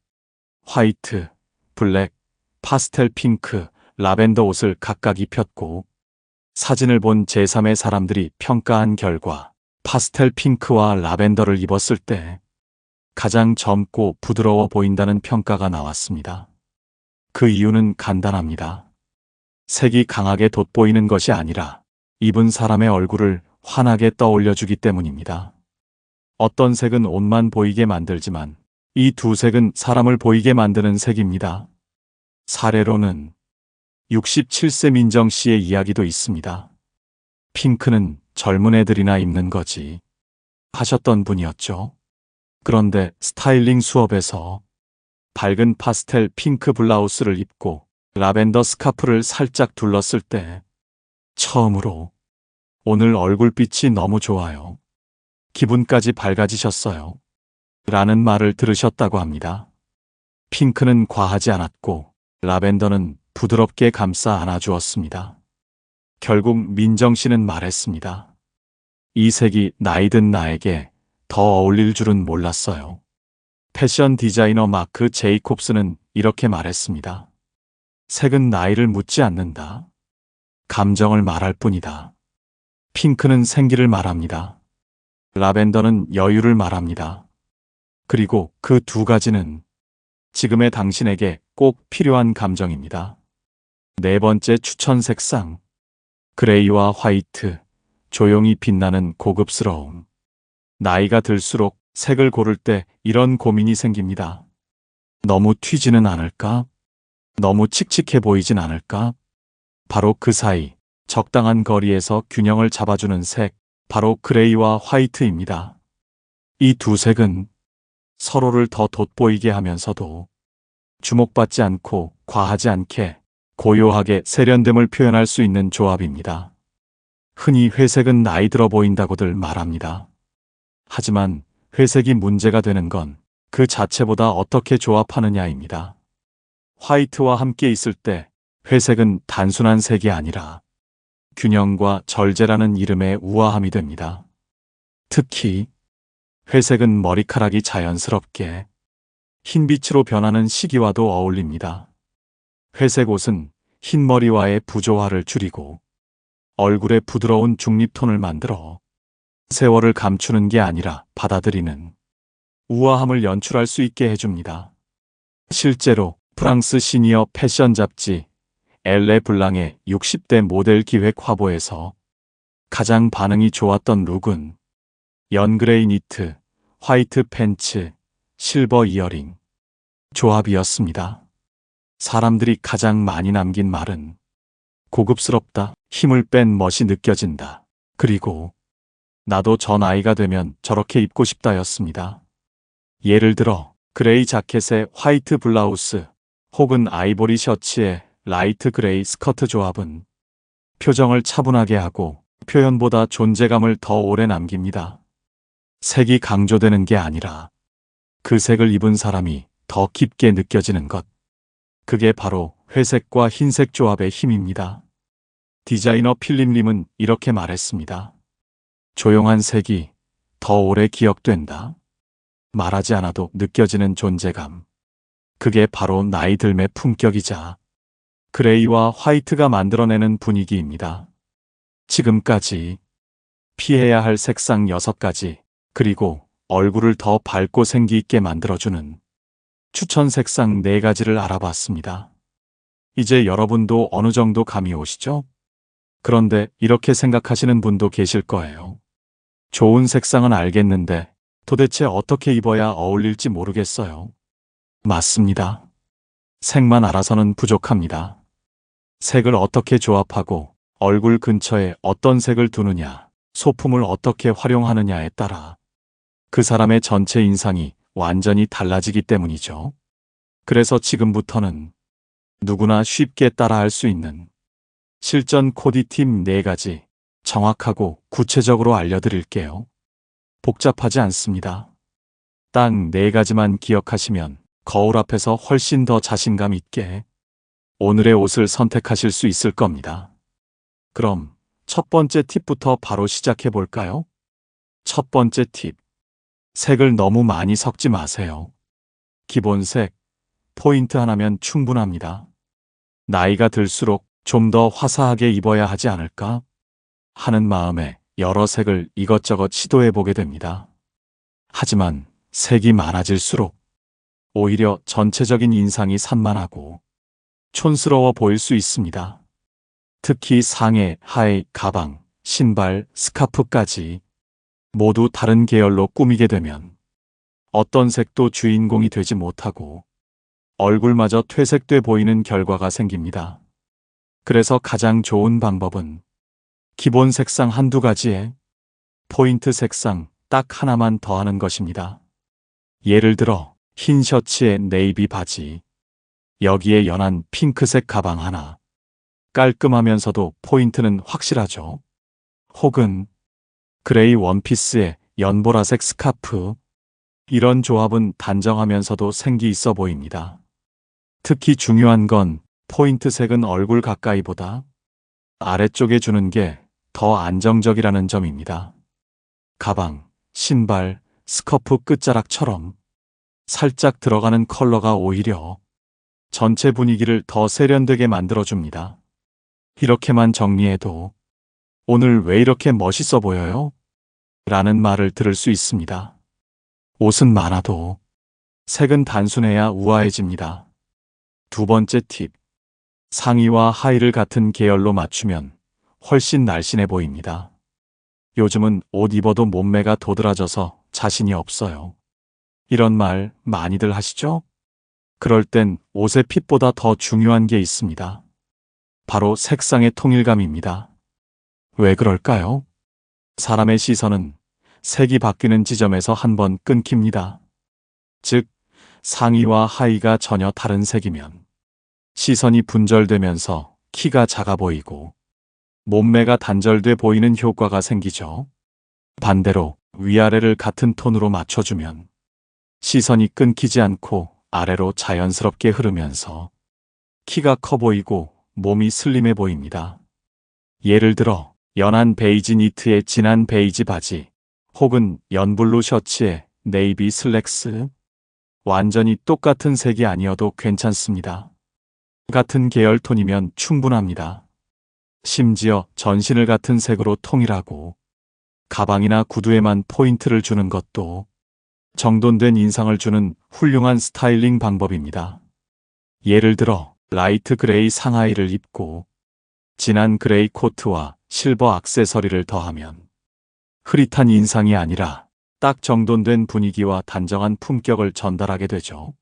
화이트, 블랙, 파스텔 핑크, 라벤더 옷을 각각 입혔고 사진을 본 제3의 사람들이 평가한 결과 파스텔 핑크와 라벤더를 입었을 때 가장 젊고 부드러워 보인다는 평가가 나왔습니다. 그 이유는 간단합니다. 색이 강하게 돋보이는 것이 아니라 입은 사람의 얼굴을 환하게 떠올려주기 때문입니다. 어떤 색은 옷만 보이게 만들지만 이 두 색은 사람을 보이게 만드는 색입니다. 사례로는 67세 민정 씨의 이야기도 있습니다. 핑크는 젊은 애들이나 입는 거지 하셨던 분이었죠. 그런데 스타일링 수업에서 밝은 파스텔 핑크 블라우스를 입고 라벤더 스카프를 살짝 둘렀을 때 처음으로 오늘 얼굴빛이 너무 좋아요. 기분까지 밝아지셨어요. 라는 말을 들으셨다고 합니다. 핑크는 과하지 않았고 라벤더는 부드럽게 감싸 안아주었습니다. 결국 민정 씨는 말했습니다. 이 색이 나이든 나에게 더 어울릴 줄은 몰랐어요. 패션 디자이너 마크 제이콥스는 이렇게 말했습니다. 색은 나이를 묻지 않는다. 감정을 말할 뿐이다. 핑크는 생기를 말합니다. 라벤더는 여유를 말합니다. 그리고 그 두 가지는 지금의 당신에게 꼭 필요한 감정입니다. 네 번째 추천 색상, 그레이와 화이트, 조용히 빛나는 고급스러움. 나이가 들수록 색을 고를 때 이런 고민이 생깁니다. 너무 튀지는 않을까? 너무 칙칙해 보이진 않을까? 바로 그 사이, 적당한 거리에서 균형을 잡아주는 색, 바로 그레이와 화이트입니다. 이 두 색은 서로를 더 돋보이게 하면서도 주목받지 않고 과하지 않게 고요하게 세련됨을 표현할 수 있는 조합입니다. 흔히 회색은 나이 들어 보인다고들 말합니다. 하지만 회색이 문제가 되는 건 그 자체보다 어떻게 조합하느냐입니다. 화이트와 함께 있을 때 회색은 단순한 색이 아니라 균형과 절제라는 이름의 우아함이 됩니다. 특히 회색은 머리카락이 자연스럽게 흰빛으로 변하는 시기와도 어울립니다. 회색 옷은 흰머리와의 부조화를 줄이고 얼굴에 부드러운 중립톤을 만들어 세월을 감추는 게 아니라 받아들이는 우아함을 연출할 수 있게 해줍니다. 실제로 프랑스 시니어 패션 잡지 엘레 블랑의 60대 모델 기획 화보에서 가장 반응이 좋았던 룩은 연그레이 니트, 화이트 팬츠, 실버 이어링 조합이었습니다. 사람들이 가장 많이 남긴 말은 고급스럽다, 힘을 뺀 멋이 느껴진다, 그리고 나도 저 나이가 되면 저렇게 입고 싶다였습니다. 예를 들어 그레이 자켓에 화이트 블라우스 혹은 아이보리 셔츠에 라이트 그레이 스커트 조합은 표정을 차분하게 하고 표현보다 존재감을 더 오래 남깁니다. 색이 강조되는 게 아니라 그 색을 입은 사람이 더 깊게 느껴지는 것. 그게 바로 회색과 흰색 조합의 힘입니다. 디자이너 필립 림은 이렇게 말했습니다. 조용한 색이 더 오래 기억된다. 말하지 않아도 느껴지는 존재감. 그게 바로 나이 들매 품격이자 그레이와 화이트가 만들어내는 분위기입니다. 지금까지 피해야 할 색상 6가지, 그리고 얼굴을 더 밝고 생기 있게 만들어주는 추천 색상 4가지를 알아봤습니다. 이제 여러분도 어느 정도 감이 오시죠? 그런데 이렇게 생각하시는 분도 계실 거예요. 좋은 색상은 알겠는데 도대체 어떻게 입어야 어울릴지 모르겠어요. 맞습니다. 색만 알아서는 부족합니다. 색을 어떻게 조합하고 얼굴 근처에 어떤 색을 두느냐, 소품을 어떻게 활용하느냐에 따라 그 사람의 전체 인상이 완전히 달라지기 때문이죠. 그래서 지금부터는 누구나 쉽게 따라할 수 있는 실전 코디팁 4가지 정확하고 구체적으로 알려드릴게요. 복잡하지 않습니다. 딱 4가지만 기억하시면 거울 앞에서 훨씬 더 자신감 있게 오늘의 옷을 선택하실 수 있을 겁니다. 그럼 첫 번째 팁부터 바로 시작해 볼까요? 첫 번째 팁. 색을 너무 많이 섞지 마세요. 기본색, 포인트 하나면 충분합니다. 나이가 들수록 좀 더 화사하게 입어야 하지 않을까 하는 마음에 여러 색을 이것저것 시도해 보게 됩니다. 하지만 색이 많아질수록 오히려 전체적인 인상이 산만하고 촌스러워 보일 수 있습니다. 특히 상의, 하의, 가방, 신발, 스카프까지 모두 다른 계열로 꾸미게 되면 어떤 색도 주인공이 되지 못하고 얼굴마저 퇴색돼 보이는 결과가 생깁니다. 그래서 가장 좋은 방법은 기본 색상 1~2가지에 포인트 색상 딱 하나만 더하는 것입니다. 예를 들어 흰 셔츠에 네이비 바지, 여기에 연한 핑크색 가방 하나. 깔끔하면서도 포인트는 확실하죠. 혹은 그레이 원피스에 연보라색 스카프. 이런 조합은 단정하면서도 생기 있어 보입니다. 특히 중요한 건 포인트 색은 얼굴 가까이보다 아래쪽에 주는 게 더 안정적이라는 점입니다. 가방, 신발, 스커프 끝자락처럼 살짝 들어가는 컬러가 오히려 전체 분위기를 더 세련되게 만들어줍니다. 이렇게만 정리해도 오늘 왜 이렇게 멋있어 보여요? 라는 말을 들을 수 있습니다. 옷은 많아도 색은 단순해야 우아해집니다. 두 번째 팁. 상의와 하의를 같은 계열로 맞추면 훨씬 날씬해 보입니다. 요즘은 옷 입어도 몸매가 도드라져서 자신이 없어요. 이런 말 많이들 하시죠? 그럴 땐 옷의 핏보다 더 중요한 게 있습니다. 바로 색상의 통일감입니다. 왜 그럴까요? 사람의 시선은 색이 바뀌는 지점에서 한번 끊깁니다. 즉, 상의와 하의가 전혀 다른 색이면 시선이 분절되면서 키가 작아 보이고 몸매가 단절돼 보이는 효과가 생기죠. 반대로 위아래를 같은 톤으로 맞춰주면 시선이 끊기지 않고 아래로 자연스럽게 흐르면서 키가 커 보이고 몸이 슬림해 보입니다. 예를 들어 연한 베이지 니트에 진한 베이지 바지 혹은 연블루 셔츠에 네이비 슬랙스. 완전히 똑같은 색이 아니어도 괜찮습니다. 같은 계열 톤이면 충분합니다. 심지어 전신을 같은 색으로 통일하고 가방이나 구두에만 포인트를 주는 것도 정돈된 인상을 주는 훌륭한 스타일링 방법입니다. 예를 들어 라이트 그레이 상하의를 입고 진한 그레이 코트와 실버 액세서리를 더하면 흐릿한 인상이 아니라 딱 정돈된 분위기와 단정한 품격을 전달하게 되죠.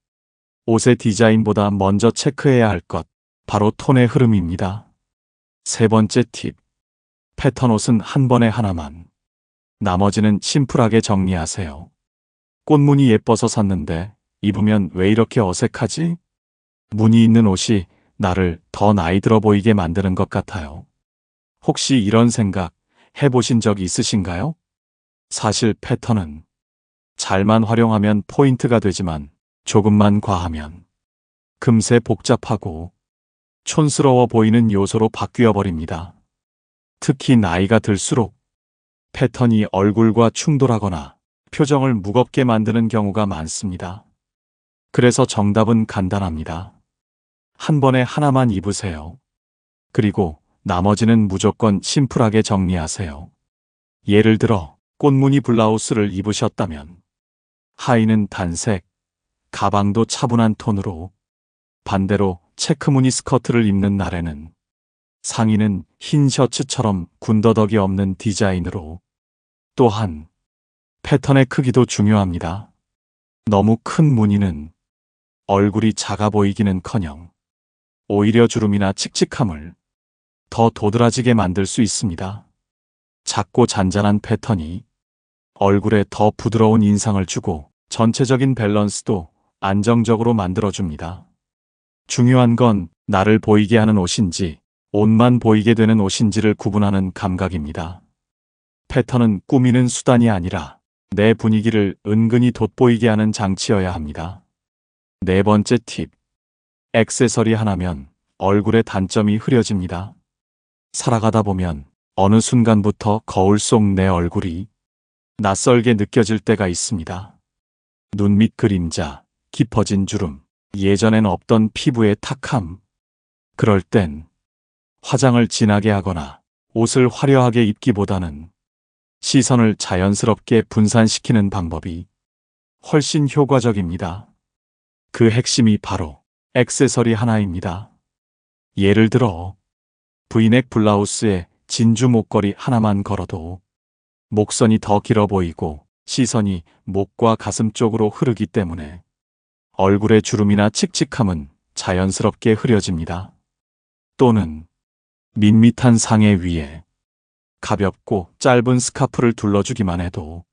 옷의 디자인보다 먼저 체크해야 할 것, 바로 톤의 흐름입니다. 세 번째 팁. 패턴 옷은 한 번에 하나만. 나머지는 심플하게 정리하세요. 꽃무늬 예뻐서 샀는데 입으면 왜 이렇게 어색하지? 무늬 있는 옷이 나를 더 나이 들어 보이게 만드는 것 같아요. 혹시 이런 생각 해보신 적 있으신가요? 사실 패턴은 잘만 활용하면 포인트가 되지만 조금만 과하면 금세 복잡하고 촌스러워 보이는 요소로 바뀌어 버립니다. 특히 나이가 들수록 패턴이 얼굴과 충돌하거나 표정을 무겁게 만드는 경우가 많습니다. 그래서 정답은 간단합니다. 한 번에 하나만 입으세요. 그리고 나머지는 무조건 심플하게 정리하세요. 예를 들어 꽃무늬 블라우스를 입으셨다면 하의는 단색, 가방도 차분한 톤으로, 반대로 체크무늬 스커트를 입는 날에는 상의는 흰 셔츠처럼 군더더기 없는 디자인으로. 또한 패턴의 크기도 중요합니다. 너무 큰 무늬는 얼굴이 작아 보이기는커녕 오히려 주름이나 칙칙함을 더 도드라지게 만들 수 있습니다. 작고 잔잔한 패턴이 얼굴에 더 부드러운 인상을 주고 전체적인 밸런스도 안정적으로 만들어줍니다. 중요한 건 나를 보이게 하는 옷인지 옷만 보이게 되는 옷인지를 구분하는 감각입니다. 패턴은 꾸미는 수단이 아니라 내 분위기를 은근히 돋보이게 하는 장치여야 합니다. 네 번째 팁. 액세서리 하나면 얼굴의 단점이 흐려집니다. 살아가다 보면 어느 순간부터 거울 속 내 얼굴이 낯설게 느껴질 때가 있습니다. 눈 밑 그림자, 깊어진 주름, 예전엔 없던 피부의 탁함. 그럴 땐 화장을 진하게 하거나 옷을 화려하게 입기보다는 시선을 자연스럽게 분산시키는 방법이 훨씬 효과적입니다. 그 핵심이 바로 액세서리 하나입니다. 예를 들어 브이넥 블라우스에 진주 목걸이 하나만 걸어도 목선이 더 길어 보이고 시선이 목과 가슴 쪽으로 흐르기 때문에 얼굴의 주름이나 칙칙함은 자연스럽게 흐려집니다. 또는 밋밋한 상의 위에 가볍고 짧은 스카프를 둘러주기만 해도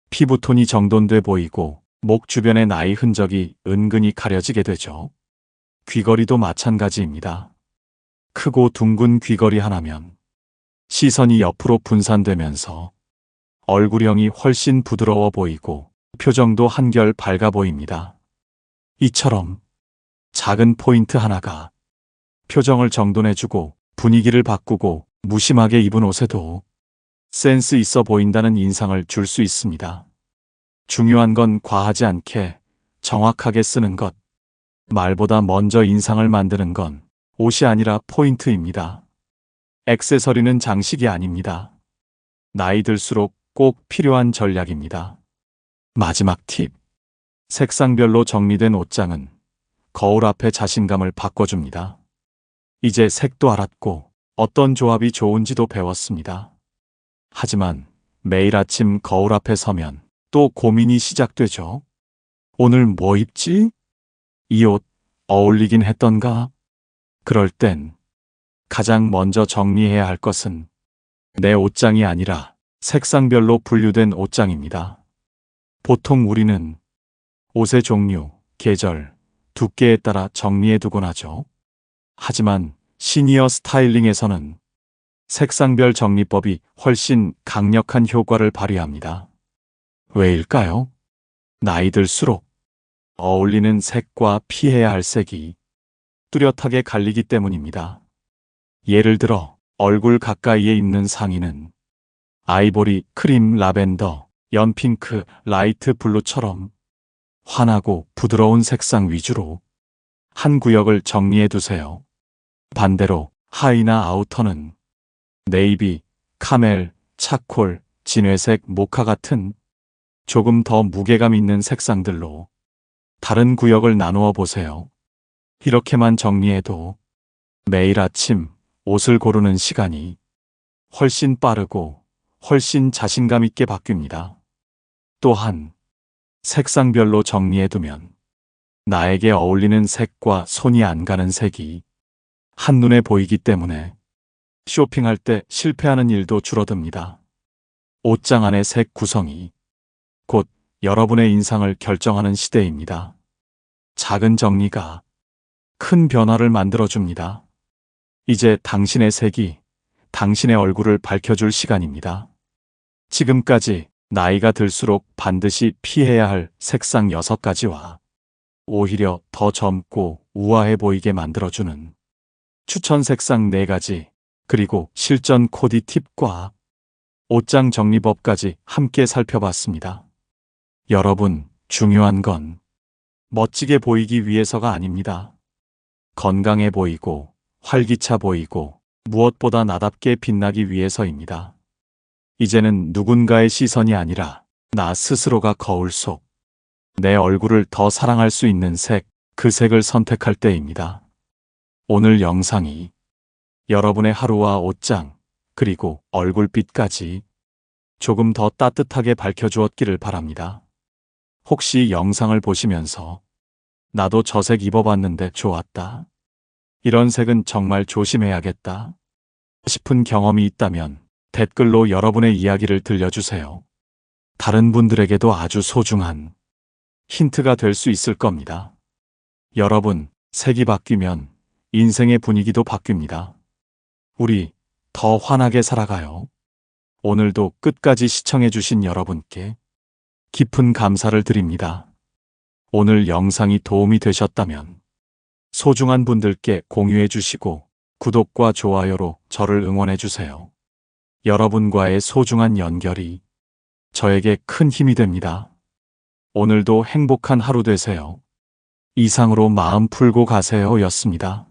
피부톤이 정돈돼 보이고 목 주변의 나이 흔적이 은근히 가려지게 되죠. 귀걸이도 마찬가지입니다. 크고 둥근 귀걸이 하나면 시선이 옆으로 분산되면서 얼굴형이 훨씬 부드러워 보이고 표정도 한결 밝아 보입니다. 이처럼 작은 포인트 하나가 표정을 정돈해주고 분위기를 바꾸고 무심하게 입은 옷에도 센스 있어 보인다는 인상을 줄 수 있습니다. 중요한 건 과하지 않게 정확하게 쓰는 것. 말보다 먼저 인상을 만드는 건 옷이 아니라 포인트입니다. 액세서리는 장식이 아닙니다. 나이 들수록 꼭 필요한 전략입니다. 마지막 팁. 색상별로 정리된 옷장은 거울 앞에 자신감을 바꿔줍니다. 이제 색도 알았고 어떤 조합이 좋은지도 배웠습니다. 하지만 매일 아침 거울 앞에 서면 또 고민이 시작되죠. 오늘 뭐 입지? 이 옷 어울리긴 했던가? 그럴 땐 가장 먼저 정리해야 할 것은 내 옷장이 아니라 색상별로 분류된 옷장입니다. 보통 우리는 옷의 종류, 계절, 두께에 따라 정리해두곤 하죠. 하지만 시니어 스타일링에서는 색상별 정리법이 훨씬 강력한 효과를 발휘합니다. 왜일까요? 나이 들수록 어울리는 색과 피해야 할 색이 뚜렷하게 갈리기 때문입니다. 예를 들어 얼굴 가까이에 있는 상의는 아이보리, 크림, 라벤더, 연핑크, 라이트 블루처럼 환하고 부드러운 색상 위주로 한 구역을 정리해 두세요. 반대로 하의나 아우터는 네이비, 카멜, 차콜, 진회색, 모카 같은 조금 더 무게감 있는 색상들로 다른 구역을 나누어 보세요. 이렇게만 정리해도 매일 아침 옷을 고르는 시간이 훨씬 빠르고 훨씬 자신감 있게 바뀝니다. 또한 색상별로 정리해두면 나에게 어울리는 색과 손이 안 가는 색이 한눈에 보이기 때문에 쇼핑할 때 실패하는 일도 줄어듭니다. 옷장 안의 색 구성이 곧 여러분의 인상을 결정하는 시대입니다. 작은 정리가 큰 변화를 만들어줍니다. 이제 당신의 색이 당신의 얼굴을 밝혀줄 시간입니다. 지금까지 나이가 들수록 반드시 피해야 할 색상 6가지와 오히려 더 젊고 우아해 보이게 만들어주는 추천 색상 4가지, 그리고 실전 코디 팁과 옷장 정리법까지 함께 살펴봤습니다. 여러분, 중요한 건 멋지게 보이기 위해서가 아닙니다. 건강해 보이고 활기차 보이고 무엇보다 나답게 빛나기 위해서입니다. 이제는 누군가의 시선이 아니라 나 스스로가 거울 속 내 얼굴을 더 사랑할 수 있는 색, 그 색을 선택할 때입니다. 오늘 영상이 여러분의 하루와 옷장, 그리고 얼굴빛까지 조금 더 따뜻하게 밝혀주었기를 바랍니다. 혹시 영상을 보시면서 나도 저 색 입어봤는데 좋았다. 이런 색은 정말 조심해야겠다 싶은 경험이 있다면 댓글로 여러분의 이야기를 들려주세요. 다른 분들에게도 아주 소중한 힌트가 될 수 있을 겁니다. 여러분, 색이 바뀌면 인생의 분위기도 바뀝니다. 우리 더 환하게 살아가요. 오늘도 끝까지 시청해주신 여러분께 깊은 감사를 드립니다. 오늘 영상이 도움이 되셨다면 소중한 분들께 공유해 주시고 구독과 좋아요로 저를 응원해 주세요. 여러분과의 소중한 연결이 저에게 큰 힘이 됩니다. 오늘도 행복한 하루 되세요. 이상으로 마음 풀고 가세요 였습니다.